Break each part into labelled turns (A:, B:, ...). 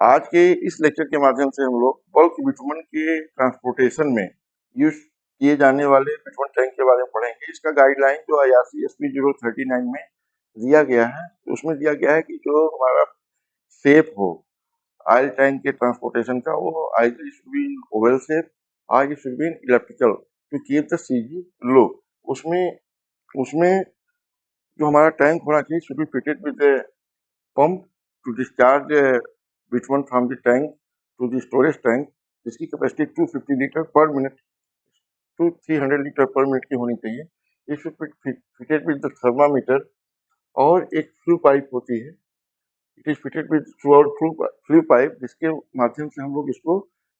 A: आज के इस लेक्चर के माध्यम से हम लोग बल्क बिटुमेन के ट्रांसपोर्टेशन में यूज किए जाने वाले बिटुमेन टैंक के बारे में पढ़ेंगे। इसका गाइडलाइन जो IRC SP 039 में दिया गया है, उसमें दिया गया है कि जो हमारा शेप हो ऑयल टैंक के ट्रांसपोर्टेशन का, वो either it should be in oval shape और it should be in elliptical to keep the CG low. उसमें जो हमारा टैंक होना चाहिए should be fitted with a pump to discharge bitumen from the tank to the storage tank, जिसकी capacity 250 litre पर minute to 300 litre पर minute की होनी चाहिए। ये फिटेड विद द थर्मामीटर और एक फ्लू पाइप होती है। It is fitted with flu pipe, जिसके माध्यम से हम लोग इसको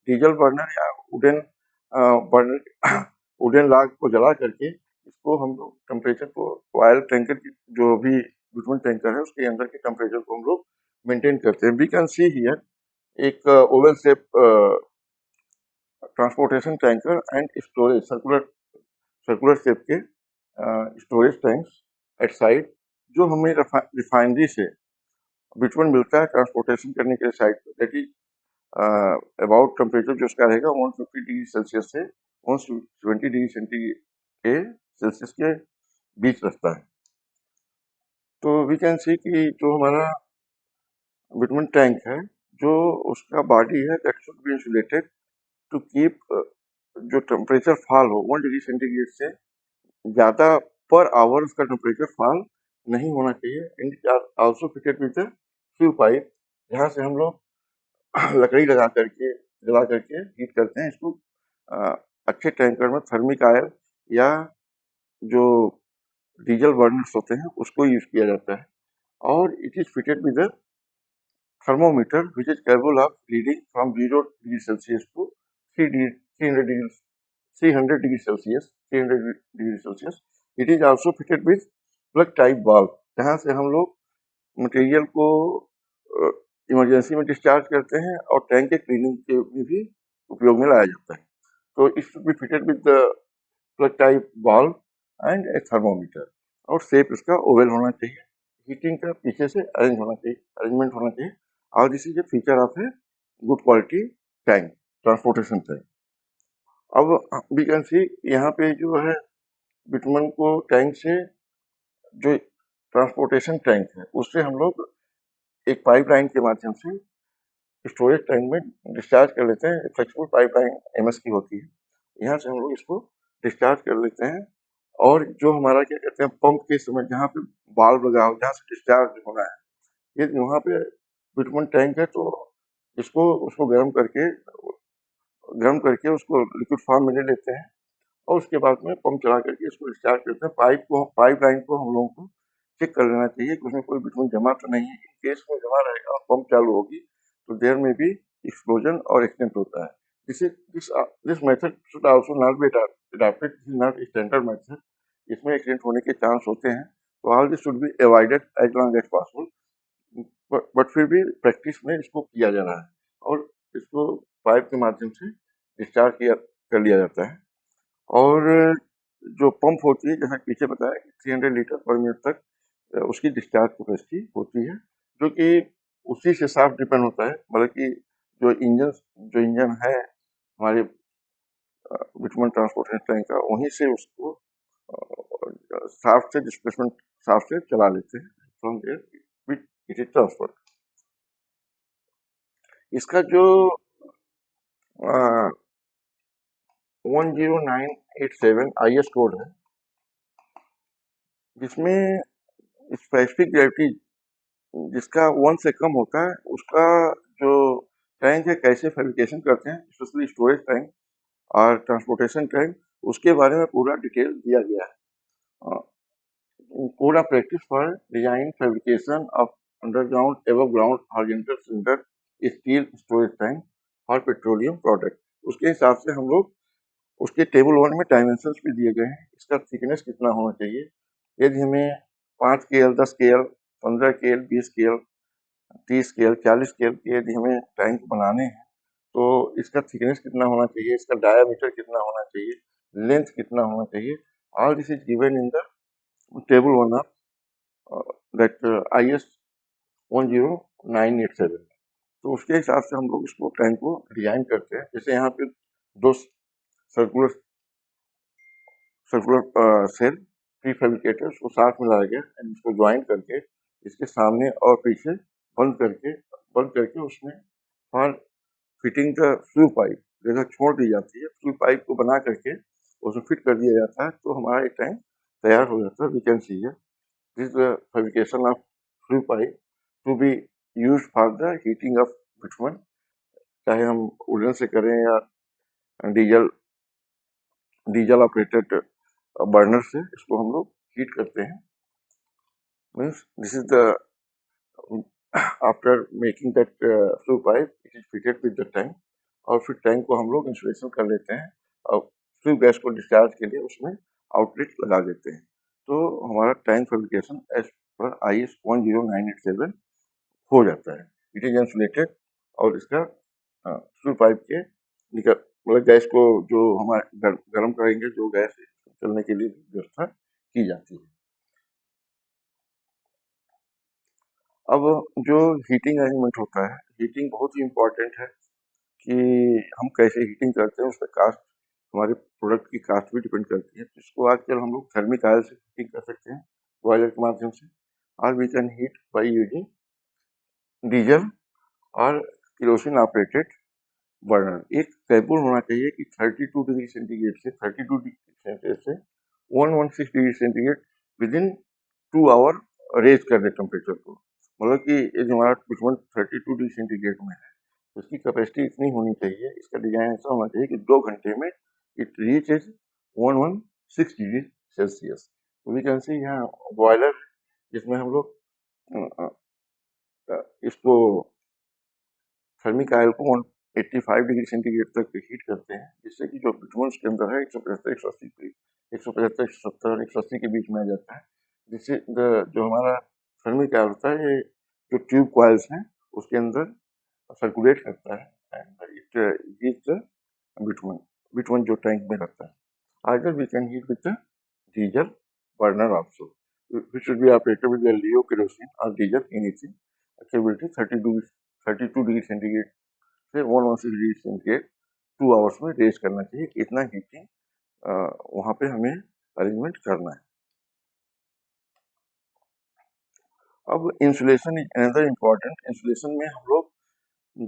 A: डीजल बर्नर या वुडन लाग को जला करके इसको हम लोग टेम्परेचर को ऑयल टैंकर की जो भी बिटुमेन टैंकर है उसके अंदर के टेम्परेचर को हम लोग मेंटेन करते हैं। वी कैन सी हियर एक Oval shape transportation tanker and storage circular shape के स्टोरेज टैंक्स एट साइड, जो हमें रिफाइनरी से बिटुमेन मिलता है ट्रांसपोर्टेशन करने के लिए साइड पर। दैट इज अबाउट टेम्परेचर जो उसका रहेगा 150 डिग्री सेल्सियस से 170 डिग्री सेल्सियस के बीच रहता है। तो वी कैन सी कि जो हमारा बिटुमेन टैंक है, जो उसका बॉडी है, that should be insulated to keep जो टेम्परेचर फॉल हो 1 डिग्री सेंटीग्रेड से ज़्यादा पर आवर उसका टेम्परेचर फॉल नहीं होना चाहिए। And it are also fitted with few pipe, जहाँ से हम लोग लकड़ी जला करके हीट करते हैं इसको। अच्छे टैंकर में थर्मिक ऑयल या जो डीजल बर्नर्स होते हैं उसको यूज किया जाता है। और it is fitted with thermometer which is capable of reading from 0 degree Celsius to 300 degree Celsius. It is also fitted with plug type valve, जहाँ से हम लोग मटेरियल को इमरजेंसी में डिस्चार्ज करते हैं और टैंक के क्लीनिंग के में भी उपयोग में लाया जाता है। तो it should be fitted with the plug type valve and A thermometer, और शेप इसका ओवल होना चाहिए। हीटिंग का पीछे से अरेंजमेंट होना चाहिए। और this is a feature of a good quality tank, transportation tank. अब वी कैन सी यहाँ पे जो है बिटुमेन को टैंक से जो ट्रांसपोर्टेशन टैंक है उससे हम लोग एक पाइपलाइन के माध्यम से स्टोरेज टैंक में डिस्चार्ज कर लेते हैं। फ्लेक्सिबल पाइपलाइन MS की होती है, यहाँ से हम लोग इसको डिस्चार्ज कर लेते हैं। और जो हमारा क्या कहते हैं पंप के समय जहाँ पे वाल्व लगा हो, जहाँ से डिस्चार्ज होना है, ये वहाँ पे बिटुमेन टैंक है, तो उसको गर्म करके उसको लिक्विड फॉर्म में ले लेते हैं और उसके बाद में पंप चला करके इसको डिस्चार्ज करते हैं। पाइपलाइन को हम लोगों को चेक कर लेना चाहिए कि उसमें कोई बिटुमेन जमा तो नहीं है। इन केस में जमा रहेगा और पंप चालू होगी तो देयर में भी एक्सप्लोजन और एक्सीडेंट होता है। This method should also not be adopted, this is not standard method. इसमें एक्सीडेंट होने के चांस होते हैं, तो all this should be avoided as long as possible. But फिर भी प्रैक्टिस में इसको किया जा रहा है और इसको पाइप के माध्यम से डिस्चार्ज कर लिया जाता है। और जो पंप होती है, जैसा पीछे बताया कि 300 लीटर पर मिनट तक उसकी डिस्चार्ज कैपेसिटी होती है, जो कि उसी से साफ डिपेंड होता है। मतलब कि जो इंजन है हमारे बिटुमेन ट्रांसपोर्टेशन टैंक का, वहीं से उसको डिस्प्लेसमेंट साफ से चला लेते हैं। From there it is transfer. इसका जो 10987 IS कोड है, जिसमें स्पेसिफिक ग्रेविटी जिसका 1 से कम होता है, उसका जो टैंक है कैसे फैब्रिकेशन करते हैं, स्पेशली स्टोरेज टैंक और ट्रांसपोर्टेशन टैंक, उसके बारे में पूरा डिटेल दिया गया है। Code of practice for design fabrication of underground above ground horizontal cylinder steel storage tank for petroleum product, उसके हिसाब से हम लोग उसके टेबल 1 में डायमेंशंस भी दिए गए हैं। इसका थिकनेस कितना होना चाहिए, यदि हमें 5 KL 10 KL 15 KL 20 KL 30 KL 40 KL के यदि हमें टैंक बनाने हैं, तो इसका थिकनेस कितना होना चाहिए, इसका डायामीटर कितना होना चाहिए, लेंथ कितना होना चाहिए। All this is given in the table 1 of that IS 10987। तो उसके हिसाब से हम लोग इसको टैंक को डिजाइन करते हैं। जैसे यहाँ पे दो circular circular cell prefabricated उसको साथ में लाया गया एंड इसको ज्वाइन करके इसके सामने और पीछे बंद करके उसमें for fitting the flu pipe जगह छोड़ दी जाती है। फ्लू पाइप को बना करके उसमें फिट कर दिया जाता है, तो हमारा एक टैंक तैयार हो जाता है। वी कैन सी है this fabrication of flue pipe to be use for the heating of bitumen, चाहे हम वुडन से करें या डीजल डीजल ऑपरेटेड बर्नर से इसको हम लोग हीट करते हैं। Means this is the after making that flu pipe it is fitted with the tank, और फिर टैंक को हम लोग इंसुलेशन कर लेते हैं और फ्लू गैस को डिस्चार्ज के लिए उसमें आउटलेट लगा देते हैं। तो हमारा tank fabrication as per IS 10987 हो जाता है। इट इज इंसुलेटेड और इसका फ्लू पाइप के निकल मतलब गैस को जो हमारे गर्म करेंगे, जो गैस चलने के लिए व्यवस्था की जाती है। अब जो हीटिंग अरेंजमेंट होता है, हीटिंग बहुत ही इम्पोर्टेंट है कि हम कैसे हीटिंग करते हैं, उस पर कास्ट हमारे प्रोडक्ट की कास्ट भी डिपेंड करती है। इसको आजकल हम लोग थर्मिक ऑयल से हीटिंग कर सकते हैं, बॉयलर के माध्यम से, और we can heat by using diesel और केरोसिन ऑपरेटेड बर्नर। एक कैपुल होना चाहिए कि 32 डिग्री सेंटीग्रेड से 32 डिग्री सेंटीग्रेड से 116 degree centigrade within 2 hour raise कर दे टेम्परेचर को। मतलब कि ये जो हमारा बिटुमेन 32 डिग्री सेंटीग्रेड में है, उसकी कैपेसिटी इतनी होनी चाहिए, इसका डिजाइन ऐसा होना चाहिए कि 2 घंटे में it reaches 116 degree celsius. We can see यहाँ बॉयलर जिसमें हम लोग इसको थर्मिक ऑयल को 185 डिग्री सेंटीग्रेड तक हीट करते हैं, जिससे कि जो बिटुमेन के अंदर है 175 180 175 170 180 के बीच में आ जाता है। जिससे जो हमारा थर्मिक ऑयल होता है, ये जो ट्यूब कॉइल्स हैं उसके अंदर सर्कुलेट करता है and it gives the bitumen जो टैंक में रहता है। Either we can heat with the diesel burner also, which should be operated with the LDO, kerosene or diesel, anything. Capability 32 degree centigrade से 116 डिग्री सेंटीग्रेड 2 आवर्स में raise करना चाहिए। इतना heating वहाँ पे हमें अरेंजमेंट करना है। अब insulation is another important. Insulation में हम लोग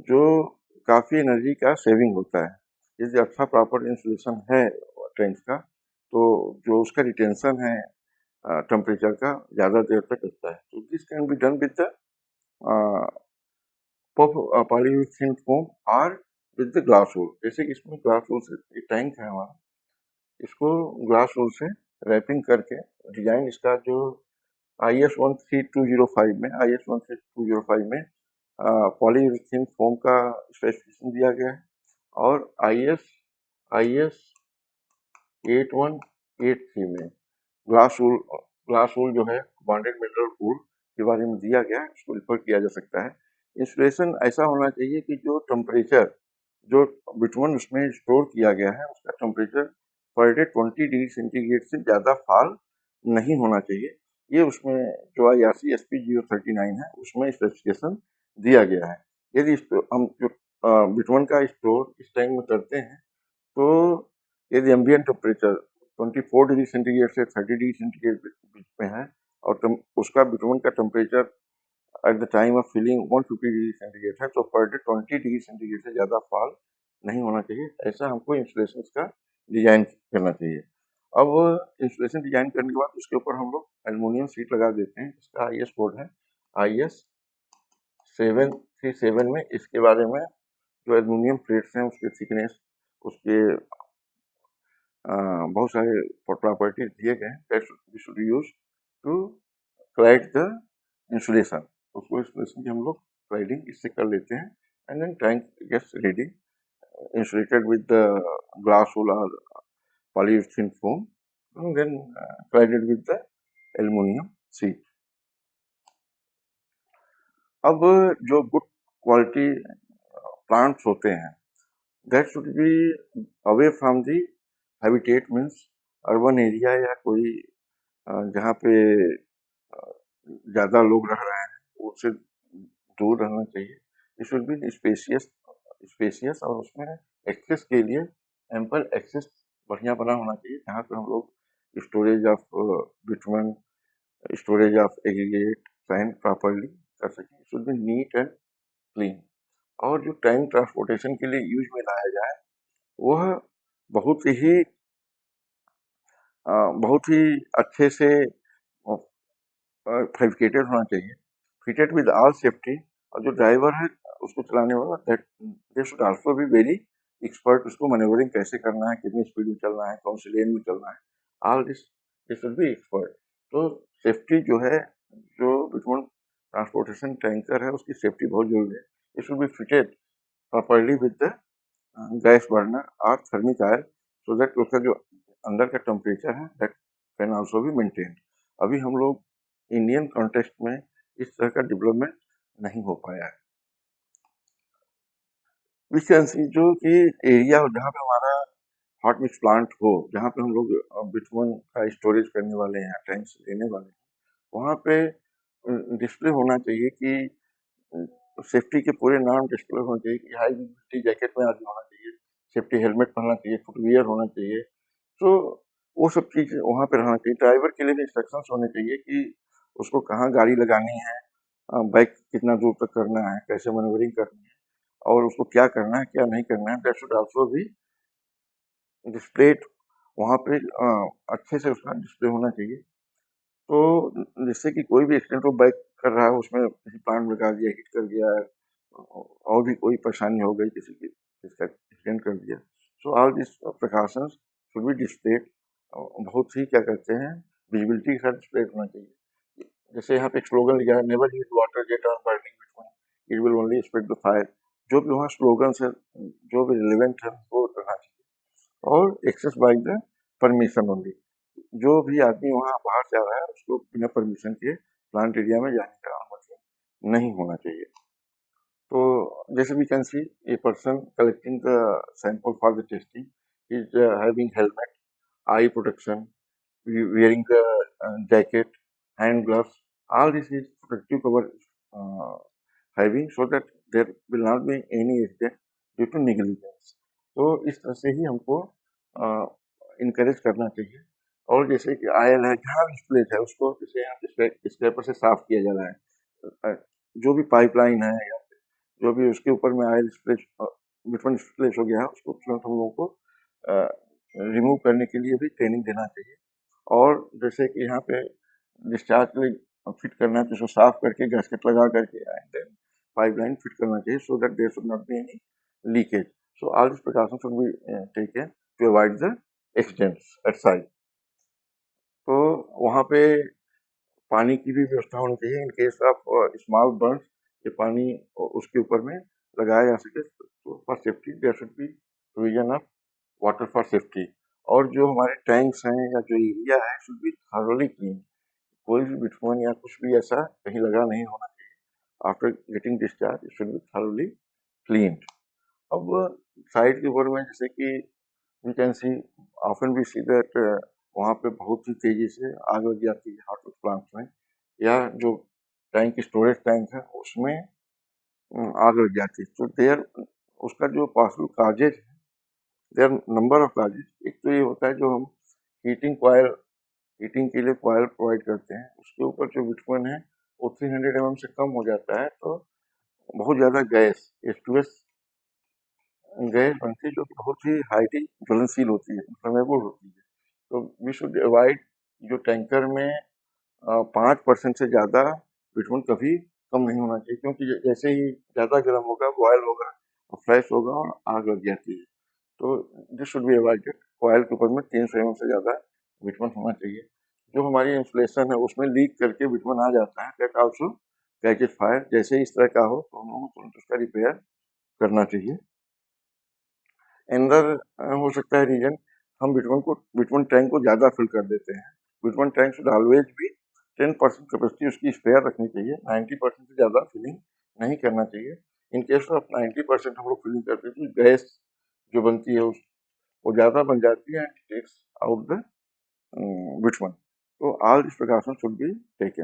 A: जो काफ़ी एनर्जी का सेविंग होता है, यदि अच्छा प्रॉपर इंसुलेशन है टैंक का, तो जो उसका रिटेंशन है टेम्परेचर का ज़्यादा देर तक रहता है। तो this can be done with the polyurethane foam और विद द ग्लास वूल। जैसे कि इसमें ग्लास वूल से ये टैंक है हमारा, इसको ग्लास वूल से रैपिंग करके डिजाइन इसका जो IS 13205 में पॉलीयूरेथेन फोम का स्पेसिफिकेशन दिया गया है, और IS 8183 में ग्लास वूल जो है बॉन्डेड मिनरल वूल के बारे में दिया गया है, उसको रिफर किया जा सकता है। इंसुलेशन ऐसा होना चाहिए कि जो टेम्परेचर जो बिटुमेन उसमें स्टोर किया गया है, उसका temperature per day 20 degree centigrade से ज़्यादा फॉल नहीं होना चाहिए। ये उसमें जो IRC SP 039 है उसमें स्पेसिफिकेशन दिया गया है। यदि हम जो बिटुमेन का स्टोर इस टैंक में करते हैं, तो यदि एम्बिएंट टेम्परेचर 24 डिग्री सेंटीग्रेड से 30 डिग्री सेंटीग्रेड बीच में है और उसका बिटुमेन का temperature at the time of filling 150 degree centigrade है, तो पर डे 20 डिग्री सेंटीग्रेड से ज़्यादा फॉल नहीं होना चाहिए। ऐसा हमको इंसुलेशन का डिजाइन करना चाहिए। अब इंसुलेशन डिजाइन करने के बाद उसके ऊपर हम लोग एल्युमिनियम शीट लगा देते हैं। इसका IS कोड है IS 737 में। इसके बारे में जो एल्युमिनियम प्लेट्स हैं उसके थिकनेस, उसके बहुत सारे प्रॉपर्टीज दिए गए हैं that we should use to clad the insulation. उसको इंसुलेशन की हम लोग क्लाइडिंग इससे कर लेते हैं and then tank gets ready insulated with the glass wool or polyurethane foam and then cladded with the aluminum sheet. अब जो गुड क्वालिटी प्लांट्स होते हैं that should be away from the habitat, means urban area या कोई जहाँ पे ज़्यादा लोग रह रहे हैं उससे दूर रहना चाहिए। इट शुड बी स्पेसियस और उसमें एक्सेस के लिए एम्पल एक्सेस बढ़िया बना होना चाहिए, जहाँ पे हम लोग storage of bitumen, storage of aggregate sand properly कर सकें। It should B neat and clean. और जो टैंक ट्रांसपोर्टेशन के लिए यूज में लाया जाए वह बहुत ही बहुत ही अच्छे से फैब्रिकेटेड होना चाहिए, फिटेड विद ऑल सेफ्टी। और जो ड्राइवर है उसको चलाने वाला, that they should also be very expert. उसको मैन्यूवरिंग कैसे करना है, कितनी स्पीड में चलना है, कौन सी लेन में चलना है, all this they should be expert. तो सेफ्टी जो है, जो बिटवीन ट्रांसपोर्टेशन टैंकर है उसकी सेफ्टी बहुत जरूरी है। It should be fitted properly with the gas burner और थर्मिक ऑयल, सो दैट उसका जो अंदर का टेम्परेचर है that can also be maintain. अभी हम लोग इंडियन कॉन्टेक्स्ट में इस तरह का डेवलपमेंट नहीं हो पाया है। विशेषी जो कि एरिया हो जहाँ पे हमारा हॉट मिक्स प्लांट हो, जहाँ पे हम लोग बिटुमेन का स्टोरेज करने वाले हैं, टैंक्स लेने वाले हैं, वहाँ पे डिस्प्ले होना चाहिए कि सेफ्टी के पूरे नाम डिस्प्ले होने चाहिए कि हाई विजिबिलिटी जैकेट में आदमी होना चाहिए, सेफ्टी हेलमेट पहनना चाहिए, फुटवियर होना चाहिए। तो वो सब चीज़ वहाँ पे रहना चाहिए। ड्राइवर के लिए भी इंस्ट्रक्शंस होने चाहिए कि उसको कहाँ गाड़ी लगानी है, बाइक कितना दूर तक करना है, कैसे मैन्यूवरिंग करनी है, और उसको क्या करना है, क्या नहीं करना है। That should also be displayed वहाँ पे, अच्छे से उसका डिस्प्ले होना चाहिए। तो जिससे कि कोई भी एक्सीडेंट, वो बाइक कर रहा है उसमें किसी प्लांट में लगा दिया, हिट कर दिया है, और भी कोई परेशानी हो गई, किसी की किसका एक्सीडेंट कर दिया। सो all this precautions should be displayed. बहुत ही क्या कहते हैं, विजिबिलिटी के साथ डिस्प्ले होना चाहिए। जैसे यहाँ पे एक स्लोगन लिखा है, never use water jet on burning between, it will only spread the fire. जो भी वहाँ स्लोगन है, जो भी रिलेवेंट है वो करना चाहिए। और access by the permission only. जो भी आदमी वहाँ बाहर से आ रहा है उसको बिना परमिशन के प्लांट एरिया में जाने का अनुमति नहीं होना चाहिए। तो जैसे we can see, a person collecting the sample for the testing is having helmet, eye protection, wearing the jacket, hand gloves. All this is protective cover uh, having, so that there will not be any accident due to negligence. तो इस तरह से ही हमको encourage करना चाहिए। और जैसे कि आयल है, जहाँ भी स्प्लेज है उसको जैसे यहाँ स्क्रैपर से साफ किया जा रहा है, जो भी पाइपलाइन है या जो भी उसके ऊपर में आयल स्प्लेज बिटवीन स्प्लेज हो गया है, उसको तुरंत हम लोगों को रिमूव करने के लिए भी ट्रेनिंग देना चाहिए। और जैसे कि यहाँ पे डिस्चार्ज के लिए फिट करना है तो उसको साफ करके गैस्केट लगा करके एंड देन पाइपलाइन फिट करना चाहिए, so that there should not be any leakage. So all this precautions should be taken to avoid the accidents at site. तो वहाँ पे पानी की भी व्यवस्था होनी चाहिए in case of small burns, ये पानी उसके ऊपर में लगाया जा सके। तो for safety there should be provision of water for safety. और जो हमारे टैंक्स हैं या जो एरिया है शुड बी थॉरोली क्लीन। कोई भी बिटुमेन या कुछ भी ऐसा कहीं लगा नहीं होना चाहिए। After getting discharge it should be thoroughly clean. अब साइड के ऊपर में जैसे कि we can see, often we see that वहाँ पे बहुत ही तेजी से आग लग जाती है हॉट प्लांट में, या जो टैंक स्टोरेज टैंक है उसमें आग लग जाती है। तो देयर उसका जो possible causes, there number of causes. एक तो ये होता है जो हम हीटिंग कॉयल, हीटिंग के लिए कॉयल प्रोवाइड करते हैं, उसके ऊपर जो बिटुमेन है वो 300 mm से कम हो जाता है, तो बहुत ज़्यादा गैस H2S गैस बनती है, जो कि बहुत ही हाईली ज्वलनशील होती है, इन्फ्लेमेबल होती है। तो वी शुड अवॉइड जो टैंकर में 5% से ज़्यादा बिटुमेन कभी कम नहीं होना चाहिए, क्योंकि जैसे ही ज़्यादा गर्म होगा, बॉयल होगा और फ्लैश होगा और आग लग जाती है। तो this should be avoided. Coil के ऊपर में 300 mm से ज़्यादा बिटुमेन होना चाहिए। जो हमारी इंसुलेशन है उसमें लीक करके बिटुमेन आ जाता है, दैट आल्सो कैचेस फायर। जैसे इस तरह का हो तो हम लोगों को तुरंत उसका रिपेयर करना चाहिए। अंदर हो सकता है रीजन, हम बिटुमेन टैंक को ज़्यादा फिल कर देते हैं। बिटुमेन टैंक शुड ऑलवेज भी 10% कैपेसिटी उसकी स्पेयर रखनी चाहिए, 90% से ज़्यादा फिलिंग नहीं करना चाहिए। इन केस ऑफ 90% हम लोग फिलिंग करते हैं तो गैस जो बनती है वो ज़्यादा बन जाती है and takes out the bitumen. तो all this precautions should be taken.